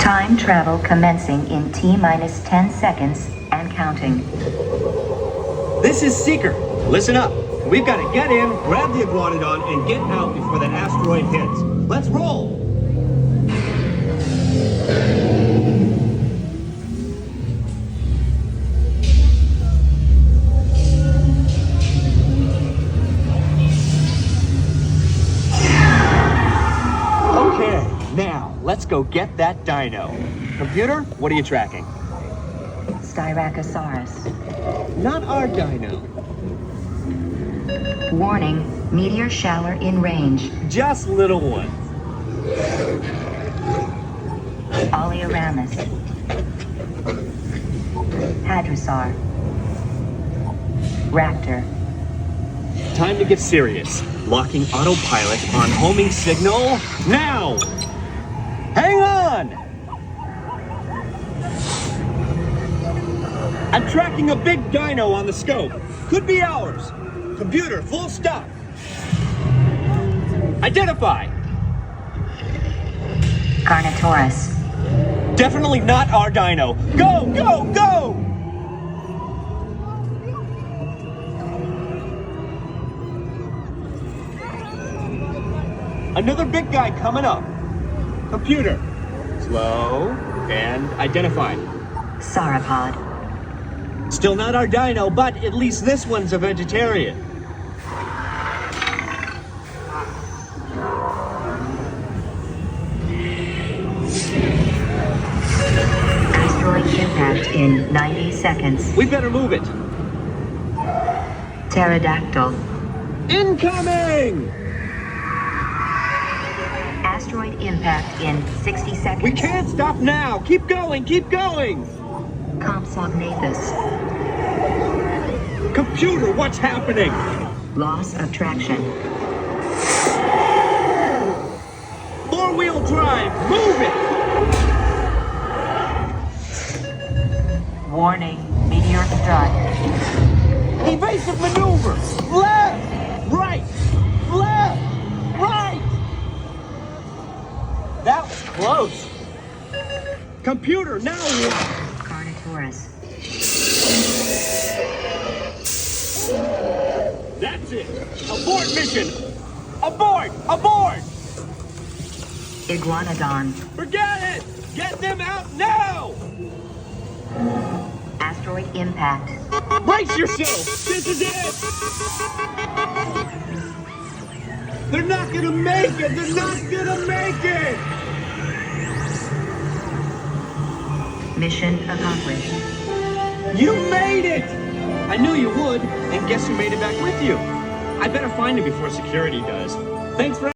Time travel commencing in T-minus 10 seconds and counting. This is Seeker. Listen up. We've got to get in, grab the iguanodon, and get out before that asteroid hits. Let's roll! Okay, now, let's go get that dino. Computer, what are you tracking? Styracosaurus. Not our dino. Warning, meteor shower in range. Just little one. Oleoramus. Hadrosaur. Raptor. Time to get serious. Locking autopilot on homing signal now! Hang on! I'm tracking a big dino on the scope. Could be ours. Computer, full stop. Identify. Carnotaurus. Definitely not our dino. Go, go, go! Another big guy coming up. Computer, slow and identify. Sauropod. Still not our dino, but at least this one's a vegetarian. Asteroid impact in 90 seconds. We better move it. Pterodactyl. Incoming! Asteroid impact in 60 seconds. We can't stop now. Keep going, keep going. Compsognathus. Computer, what's happening? Loss of traction. Four-wheel drive, move it! Warning, meteor strike. Evasive maneuver! Left! Right! Left! Right! That was close. Computer, now what? Carnotaurus. That's it! Abort mission! Abort! Abort! Iguanodon. Forget it! Get them out now! Asteroid impact. Brace yourself! This is it! They're not gonna make it! They're not gonna make it! Mission accomplished. You made it! I knew you would, and guess who made it back with you? I better find him before security does. Thanks for